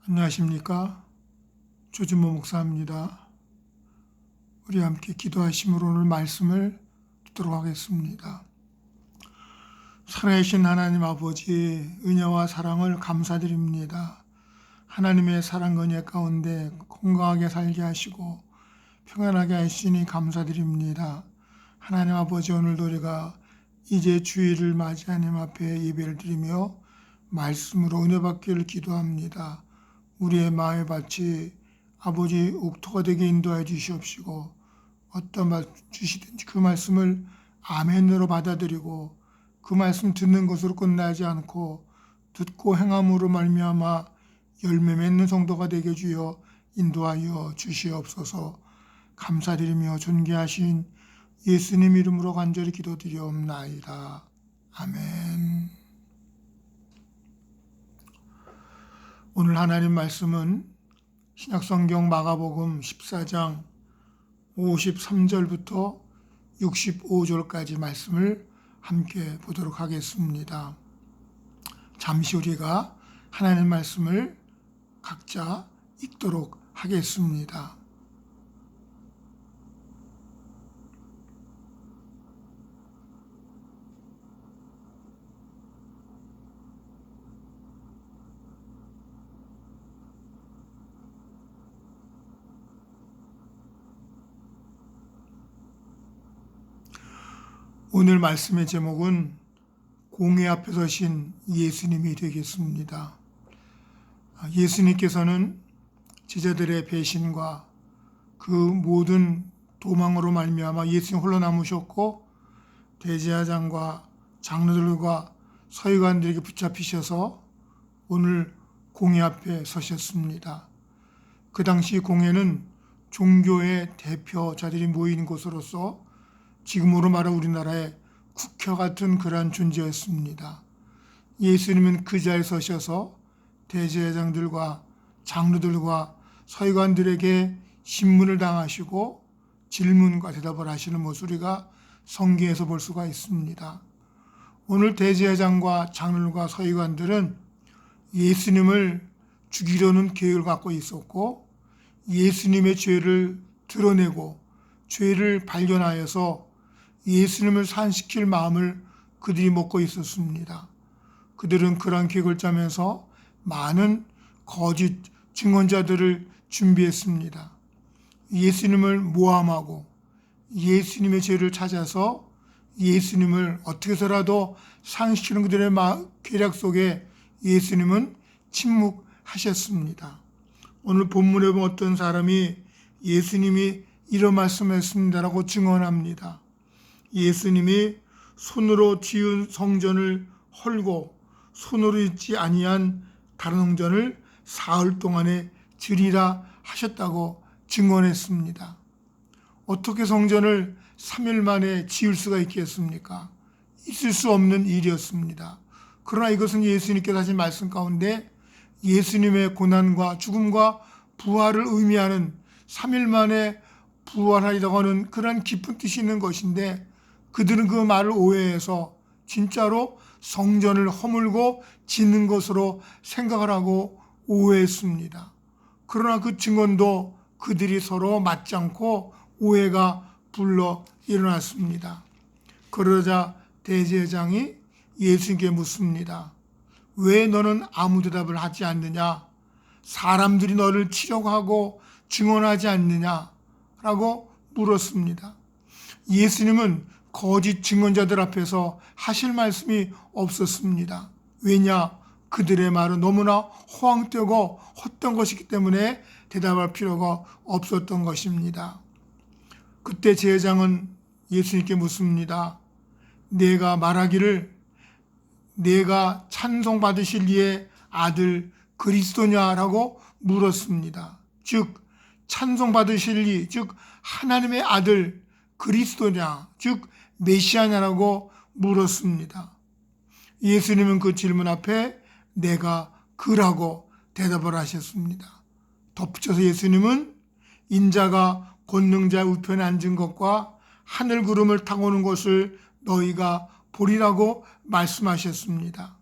안녕하십니까? 조진모 목사입니다. 우리 함께 기도하심으로 오늘 말씀을 듣도록 하겠습니다. 살아계신 하나님 아버지, 은혜와 사랑을 감사드립니다. 하나님의 사랑 은혜 가운데 건강하게 살게 하시고 평안하게 하시니 감사드립니다. 하나님 아버지, 오늘도 우리가 이제 주일을 맞이 하나님 앞에 예배를 드리며 말씀으로 은혜 받기를 기도합니다. 우리의 마음의 밭이 아버지 옥토가 되게 인도하여 주시옵시고 어떤 말 주시든지 그 말씀을 아멘으로 받아들이고 그 말씀 듣는 것으로 끝나지 않고 듣고 행함으로 말미암아 열매 맺는 성도가 되게 주여 인도하여 주시옵소서. 감사드리며 존귀하신 예수님 이름으로 간절히 기도드리옵나이다. 아멘. 오늘 하나님 말씀은 신약성경 마가복음 14장 53절부터 65절까지 말씀을 함께 보도록 하겠습니다. 잠시 우리가 하나님 말씀을 각자 읽도록 하겠습니다. 오늘 말씀의 제목은 공회 앞에 서신 예수님이 되겠습니다. 예수님께서는 제자들의 배신과 그 모든 도망으로 말미암아 예수님 홀로 남으셨고 대제사장과 장로들과 서기관들에게 붙잡히셔서 오늘 공회 앞에 서셨습니다. 그 당시 공회는 종교의 대표자들이 모인 곳으로서 지금으로 말하 우리나라의 국회 같은 그러한 존재였습니다. 예수님은 그 자리에 서셔서 대제사장들과 장로들과 서기관들에게 신문을 당하시고 질문과 대답을 하시는 모습을 우리가 성경에서 볼 수가 있습니다. 오늘 대제사장과 장로들과 서기관들은 예수님을 죽이려는 계획을 갖고 있었고 예수님의 죄를 드러내고 죄를 발견하여서 예수님을 산시킬 마음을 그들이 먹고 있었습니다. 그들은 그런 계획을 짜면서 많은 거짓 증언자들을 준비했습니다. 예수님을 모함하고 예수님의 죄를 찾아서 예수님을 어떻게 해서라도 산시키는 그들의 계략 속에 예수님은 침묵하셨습니다. 오늘 본문에 보면 어떤 사람이 예수님이 이런 말씀했습니다라고 증언합니다. 예수님이 손으로 지은 성전을 헐고 손으로 짓지 아니한 다른 성전을 사흘 동안에 지으리라 하셨다고 증언했습니다. 어떻게 성전을 3일 만에 지을 수가 있겠습니까? 있을 수 없는 일이었습니다. 그러나 이것은 예수님께서 하신 말씀 가운데 예수님의 고난과 죽음과 부활을 의미하는 3일 만에 부활하리라고 하는 그런 깊은 뜻이 있는 것인데 그들은 그 말을 오해해서 진짜로 성전을 허물고 짓는 것으로 생각을 하고 오해했습니다. 그러나 그 증언도 그들이 서로 맞지 않고 오해가 불러 일어났습니다. 그러자 대제사장이 예수님께 묻습니다. 왜 너는 아무 대답을 하지 않느냐? 사람들이 너를 치려고 하고 증언하지 않느냐라고 물었습니다. 예수님은 거짓 증언자들 앞에서 하실 말씀이 없었습니다. 왜냐? 그들의 말은 너무나 허황되고 헛된 것이기 때문에 대답할 필요가 없었던 것입니다. 그때 제사장은 예수님께 묻습니다. 내가 말하기를 내가 찬송받으실 이의 아들 그리스도냐라고 물었습니다. 즉 찬송받으실 이, 즉 하나님의 아들 그리스도냐, 즉 메시아냐라고 물었습니다. 예수님은 그 질문 앞에 내가 그라고 대답을 하셨습니다. 덧붙여서 예수님은 인자가 권능자 우편에 앉은 것과 하늘 구름을 타고 오는 것을 너희가 보리라고 말씀하셨습니다.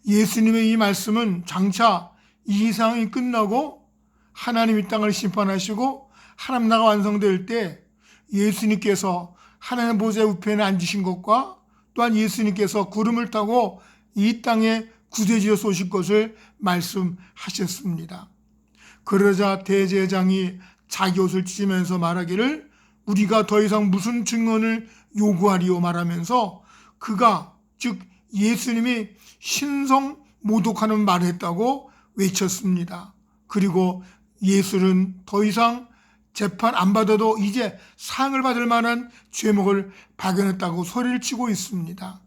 예수님의 이 말씀은 장차 이 상황이 끝나고 하나님 이 땅을 심판하시고 하나님 나라가 완성될 때 예수님께서 하나님 보좌 우편에 앉으신 것과 또한 예수님께서 구름을 타고 이 땅에 구세주에서 오실 것을 말씀하셨습니다. 그러자 대제사장이 자기 옷을 찢으면서 말하기를 우리가 더 이상 무슨 증언을 요구하리요 말하면서 그가 즉 예수님이 신성 모독하는 말을 했다고 외쳤습니다. 그리고 예수는 더 이상 재판 안 받아도 이제 상을 받을 만한 죄목을 발견했다고 소리를 치고 있습니다.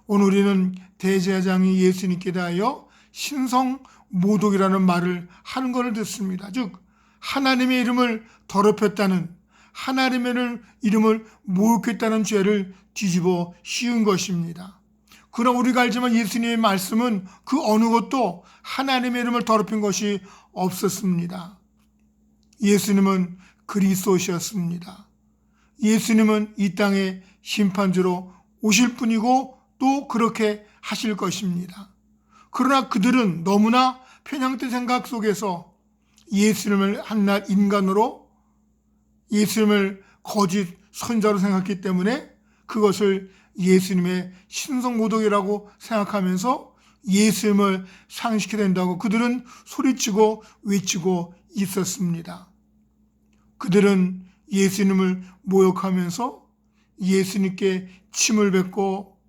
오늘 우리는 대제사장이 예수님께 대하여 신성 모독이라는 말을 하는 것을 듣습니다. 즉 하나님의 이름을 더럽혔다는, 하나님의 이름을 모욕했다는 죄를 뒤집어 씌운 것입니다. 그러나 우리가 알지만 예수님의 말씀은 그 어느 것도 하나님의 이름을 더럽힌 것이 없었습니다. 예수님은 그리스도셨습니다. 예수님은 이 땅에 심판주로 오실 분이고 또 그렇게 하실 것입니다. 그러나 그들은 너무나 편향된 생각 속에서 예수님을 한낱 인간으로, 예수님을 거짓 선자로 생각했기 때문에 그것을 예수님의 신성모독이라고 생각하면서 예수님을 상식해야 된다고 그들은 소리치고 외치고 있었습니다. 그들은 예수님을 모욕하면서 예수님께 침을 뱉고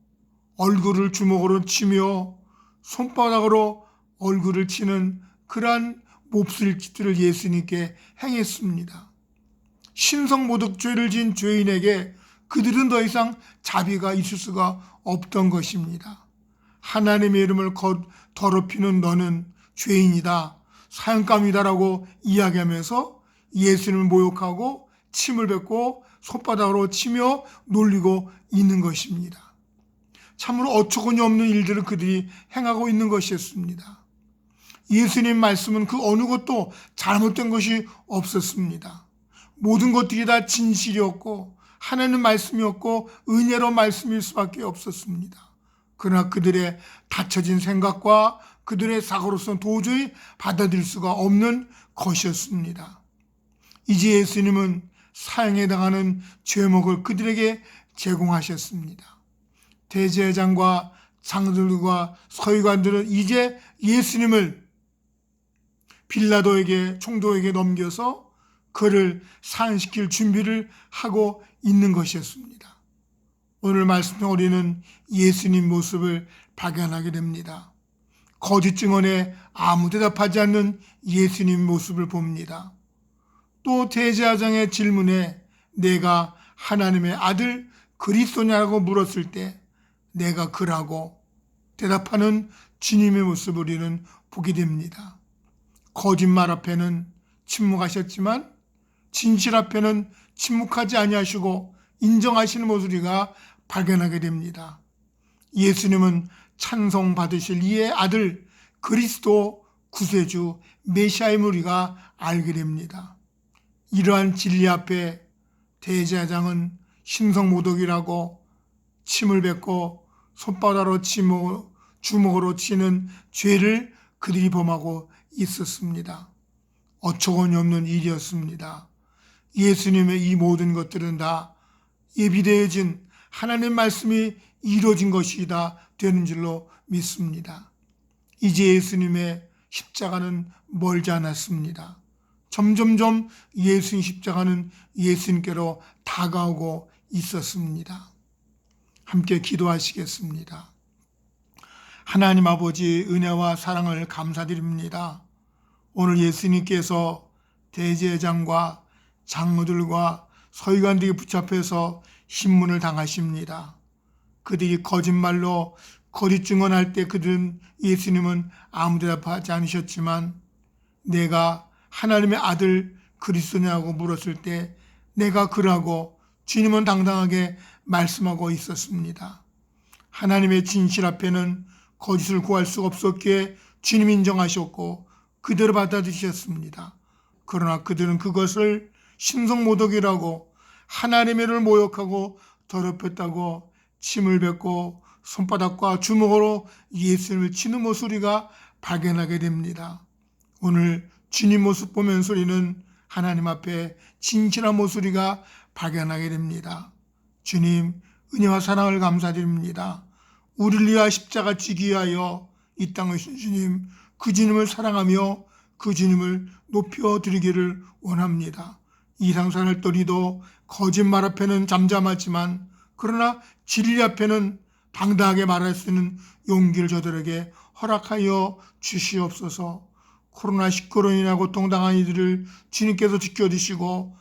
얼굴을 주먹으로 치며 손바닥으로 얼굴을 치는 그러한 몹쓸 짓들을 예수님께 행했습니다. 신성모독죄를 지은 죄인에게 그들은 더 이상 자비가 있을 수가 없던 것입니다. 하나님의 이름을 더럽히는 너는 죄인이다, 사형감이다라고 이야기하면서 예수님을 모욕하고 침을 뱉고 손바닥으로 치며 놀리고 있는 것입니다. 참으로 어처구니 없는 일들을 그들이 행하고 있는 것이었습니다. 예수님 말씀은 그 어느 것도 잘못된 것이 없었습니다. 모든 것들이 다 진실이었고 하나님 말씀이었고 은혜로운 말씀일 수밖에 없었습니다. 그러나 그들의 닫혀진 생각과 그들의 사고로서는 도저히 받아들일 수가 없는 것이었습니다. 이제 예수님은 사형에 당하는 죄목을 그들에게 제공하셨습니다. 대제사장과 장로들과 서기관들은 이제 예수님을 빌라도에게, 총독에게 넘겨서 그를 상시킬 준비를 하고 있는 것이었습니다. 오늘 말씀 중 우리는 예수님 모습을 발견하게 됩니다. 거짓 증언에 아무 대답하지 않는 예수님 모습을 봅니다. 또 대제사장의 질문에 내가 하나님의 아들 그리스도냐고 물었을 때 내가 그라고 대답하는 주님의 모습을 우리는 보게 됩니다. 거짓말 앞에는 침묵하셨지만 진실 앞에는 침묵하지 아니하시고 인정하시는 모습을 우리가 발견하게 됩니다. 예수님은 찬송 받으실 이의 아들 그리스도 구세주 메시아임을 우리가 알게 됩니다. 이러한 진리 앞에 대제사장은 신성모독이라고 침을 뱉고 손바닥으로 주먹으로 치는 죄를 그들이 범하고 있었습니다. 어처구니 없는 일이었습니다. 예수님의 이 모든 것들은 다 예비되어진 하나님 말씀이 이루어진 것이다 되는 줄로 믿습니다. 이제 예수님의 십자가는 멀지 않았습니다. 점점점 예수님 십자가는 예수님께로 다가오고 있었습니다. 함께 기도하시겠습니다. 하나님 아버지 은혜와 사랑을 감사드립니다. 오늘 예수님께서 대제사장과 장로들과 서기관들에게 붙잡혀서 신문을 당하십니다. 그들이 거짓말로 거짓 증언할 때 그들은 예수님은 아무 대답하지 않으셨지만 내가 하나님의 아들 그리스도냐고 물었을 때 내가 그라고 주님은 당당하게 말씀하고 있었습니다. 하나님의 진실 앞에는 거짓을 구할 수가 없었기에 주님 인정하셨고 그대로 받아들이셨습니다. 그러나 그들은 그것을 신성모독이라고 하나님의 이름을 모욕하고 더럽혔다고 침을 뱉고 손바닥과 주먹으로 예수님을 치는 모습을 우리가 발견하게 됩니다. 오늘 주님 모습 보면서 우리는 하나님 앞에 진실한 모습이가 발견하게 됩니다. 주님, 은혜와 사랑을 감사드립니다. 우리를 위하여 십자가 지기 위하여 이 땅에 오신 주님, 그 주님을 사랑하며 그 주님을 높여드리기를 원합니다. 이 세상을 떠리도 거짓말 앞에는 잠잠하지만 그러나 진리 앞에는 당당하게 말할 수 있는 용기를 저들에게 허락하여 주시옵소서. 코로나19로 인하여 고통당한 이들을 주님께서 지켜주시고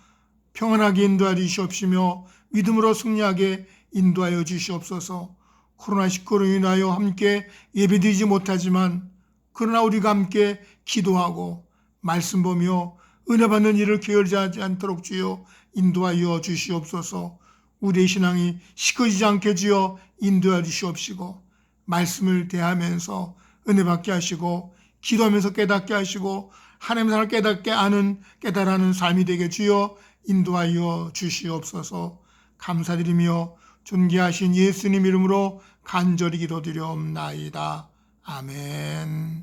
평안하게 인도하여 주시옵시며 믿음으로 승리하게 인도하여 주시옵소서. 코로나19로 인하여 함께 예배드리지 못하지만 그러나 우리가 함께 기도하고 말씀 보며 은혜 받는 일을 게을리하지 않도록 주여 인도하여 주시옵소서. 우리의 신앙이 시커지지 않게 주여 인도하여 주시옵시고 말씀을 대하면서 은혜 받게 하시고 기도하면서 깨닫게 하시고 하나님의 사랑을 깨닫게 아는 깨달아는 삶이 되게 주여 인도하여 주시옵소서. 감사드리며 존귀하신 예수님 이름으로 간절히 기도드려옵나이다. 아멘.